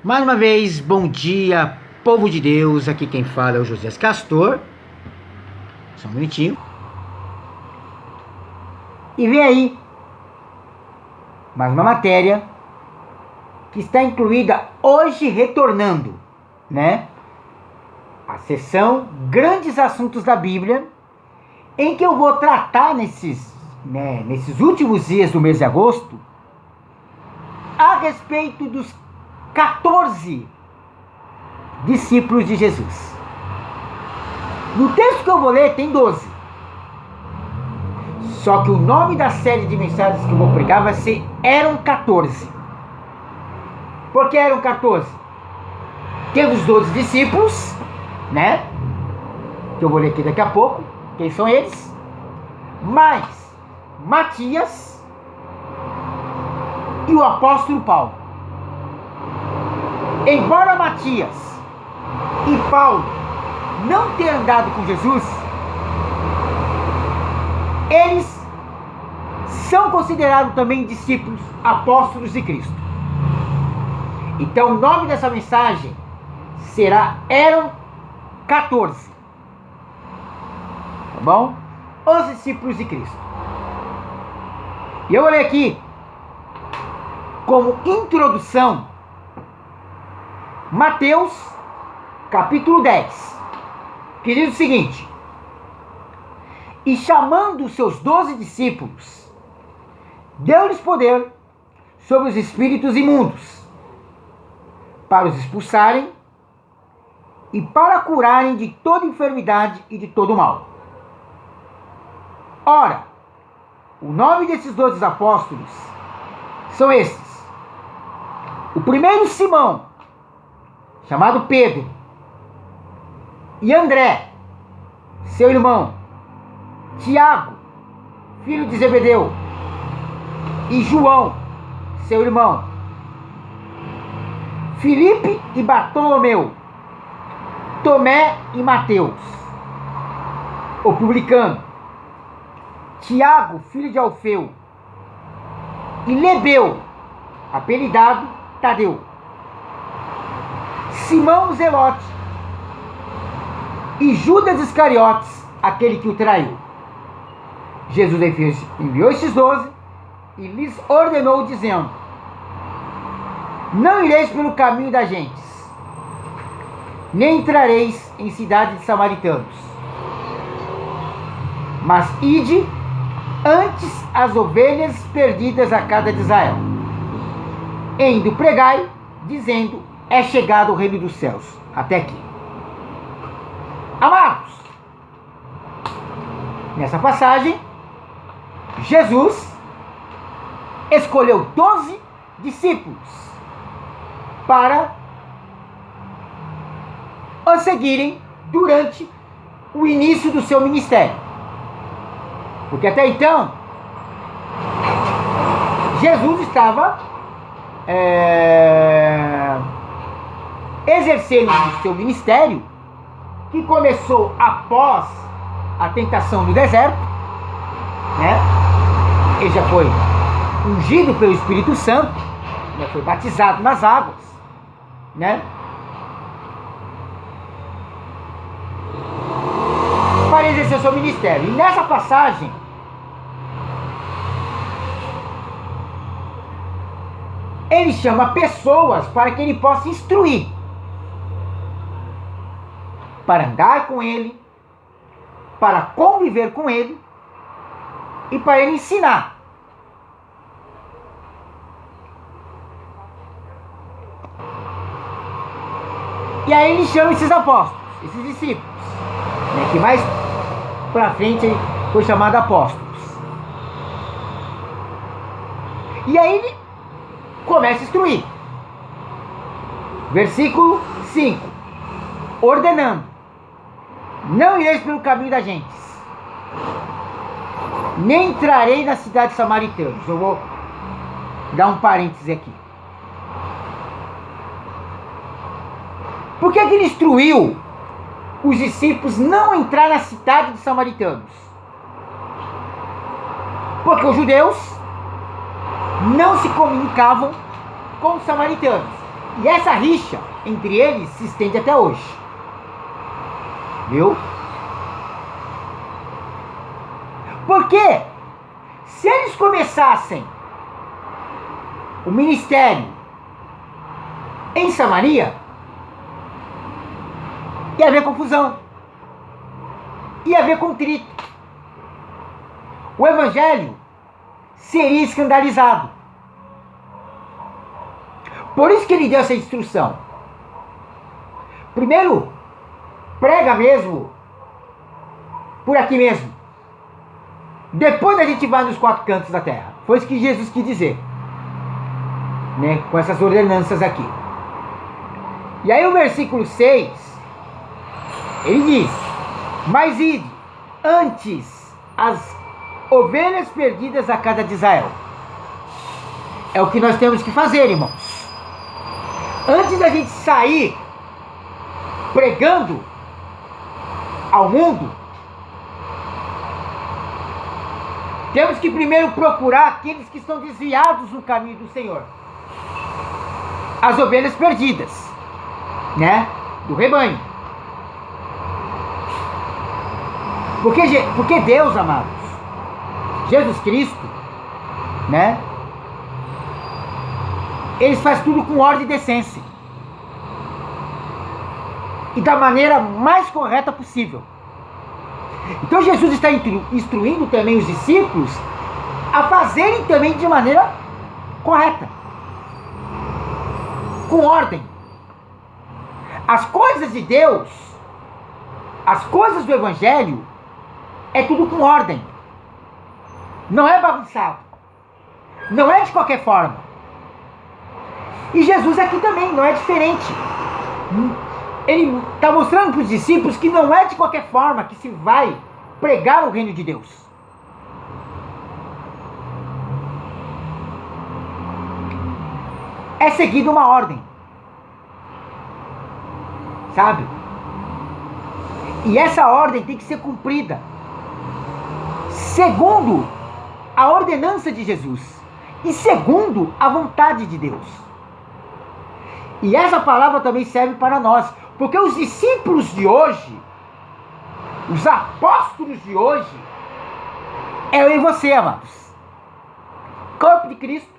Mais uma vez, bom dia, povo de Deus. Aqui quem fala é o José Castor. Só um minutinho. E vem aí mais uma matéria que está incluída hoje, retornando, né? A sessão Grandes Assuntos da Bíblia, em que eu vou tratar nesses últimos dias do mês de agosto a respeito dos 14 discípulos de Jesus. No texto que eu vou ler tem 12. Só que o nome da série de mensagens que eu vou pregar vai ser Eram 14. Por que eram 14? Temos 12 discípulos, né? Que eu vou ler aqui daqui a pouco. Quem são eles? Mais Matias e o apóstolo Paulo. Embora Matias e Paulo não tenham andado com Jesus, eles são considerados também discípulos, apóstolos de Cristo. Então o nome dessa mensagem será Eram 14. Tá bom? Os discípulos de Cristo. E eu vou ler aqui como introdução Mateus capítulo 10, que diz o seguinte: e chamando os seus 12 discípulos, deu-lhes poder sobre os espíritos imundos, para os expulsarem e para curarem de toda enfermidade e de todo mal. Ora, o nome desses 12 apóstolos são estes: o primeiro, Simão, chamado Pedro, e André, seu irmão, Tiago, filho de Zebedeu, e João, seu irmão, Filipe e Bartolomeu, Tomé e Mateus, o publicano, Tiago, filho de Alfeu, e Lebeu, apelidado Tadeu, Simão Zelote e Judas Iscariotes, aquele que o traiu. Jesus enviou esses 12 e lhes ordenou, dizendo: não ireis pelo caminho das gentes, nem entrareis em cidade de samaritanos, mas ide antes as ovelhas perdidas à casa de Israel. Indo pregai, dizendo: é chegado o reino dos céus. Até aqui. Amados, nessa passagem, Jesus escolheu 12 discípulos para o seguirem durante o início do seu ministério. Porque até então, Jesus estava exercendo o seu ministério, que começou após a tentação no deserto, né? Ele já foi ungido pelo Espírito Santo, né? Foi batizado nas águas, né? Para exercer o seu ministério. E nessa passagem, ele chama pessoas para que ele possa instruir, para andar com ele, para conviver com ele e para ele ensinar. E aí ele chama esses apóstolos, esses discípulos, né, que mais pra frente foi chamado apóstolos. E aí ele começa a instruir. Versículo 5. Ordenando: não ireis pelo caminho das gentes, nem entrarei na cidade de samaritanos. Eu vou dar um parêntese aqui. Por que ele instruiu os discípulos não entrar na cidade de samaritanos? Porque os judeus não se comunicavam com os samaritanos. E essa rixa entre eles se estende até hoje. Viu? Porque se eles começassem o ministério em Samaria, ia haver confusão, ia haver contrito. O evangelho seria escandalizado. Por isso que ele deu essa instrução. Primeiro, prega mesmo por aqui mesmo. Depois a gente vai nos quatro cantos da terra. Foi isso que Jesus quis dizer, né? Com essas ordenanças aqui. E aí o versículo 6, ele diz: mas ide antes as ovelhas perdidas da casa de Israel. É o que nós temos que fazer, irmãos. Antes da gente sair pregando ao mundo, temos que primeiro procurar aqueles que estão desviados no caminho do Senhor. As ovelhas perdidas, né? Do rebanho. Porque Deus, amados, Jesus Cristo, né? Ele faz tudo com ordem e decência. E da maneira mais correta possível. Então Jesus está instruindo também os discípulos a fazerem também de maneira correta. Com ordem. As coisas de Deus, as coisas do Evangelho, é tudo com ordem. Não é bagunçado. Não é de qualquer forma. E Jesus aqui também não é diferente. Ele está mostrando para os discípulos que não é de qualquer forma que se vai pregar o reino de Deus. É seguida uma ordem. Sabe? E essa ordem tem que ser cumprida segundo a ordenança de Jesus e segundo a vontade de Deus. E essa palavra também serve para nós, porque os discípulos de hoje, os apóstolos de hoje, é eu e você, amados. Corpo de Cristo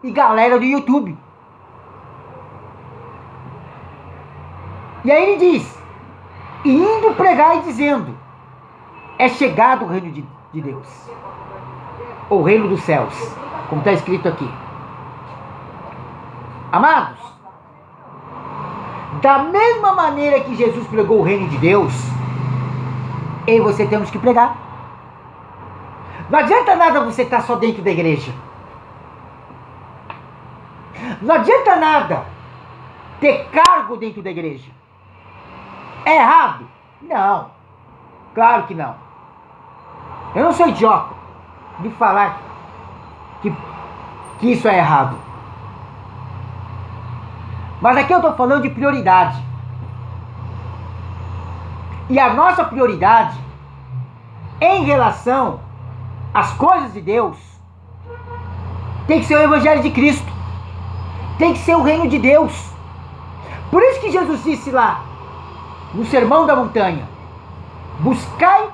e galera do YouTube. E aí ele diz: e indo pregar e dizendo, é chegado o reino de Deus, ou o reino dos céus, como está escrito aqui. Amados, da mesma maneira que Jesus pregou o reino de Deus, eu e você temos que pregar. Não adianta nada você estar só dentro da igreja. Não adianta nada ter cargo dentro da igreja. É errado? Não. Claro que não. Eu não sou idiota de falar que isso é errado. Mas aqui eu estou falando de prioridade. E a nossa prioridade em relação às coisas de Deus tem que ser o Evangelho de Cristo. Tem que ser o reino de Deus. Por isso que Jesus disse lá no Sermão da Montanha: buscai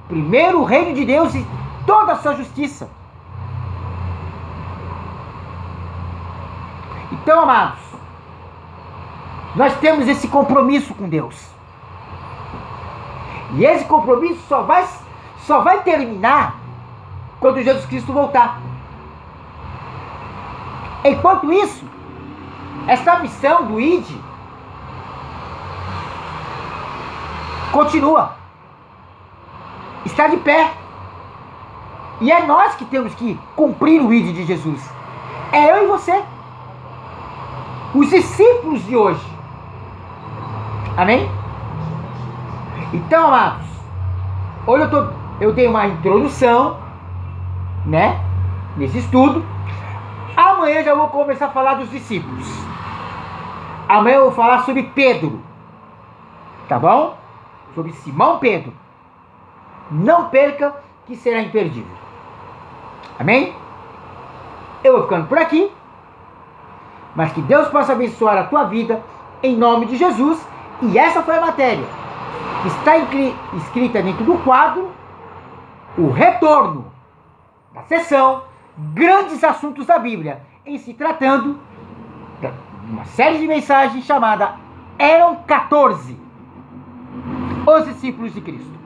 primeiro o reino de Deus e toda a sua justiça. Então, amados, nós temos esse compromisso com Deus. E esse compromisso só vai terminar quando Jesus Cristo voltar. Enquanto isso, essa missão do ID continua. Está de pé. E é nós que temos que cumprir o ID de Jesus. É eu e você. Os discípulos de hoje. Amém? Então, amados, hoje eu dei uma introdução, né, nesse estudo. Amanhã já vou começar a falar dos discípulos. Amanhã eu vou falar sobre Pedro. Tá bom? Sobre Simão Pedro. Não perca, que será imperdível. Amém? Eu vou ficando por aqui. mas que Deus possa abençoar a tua vida, em nome de Jesus. E essa foi a matéria que está escrita dentro do quadro O Retorno, da sessão Grandes Assuntos da Bíblia, em se tratando de uma série de mensagens chamada Eram 14, os discípulos de Cristo.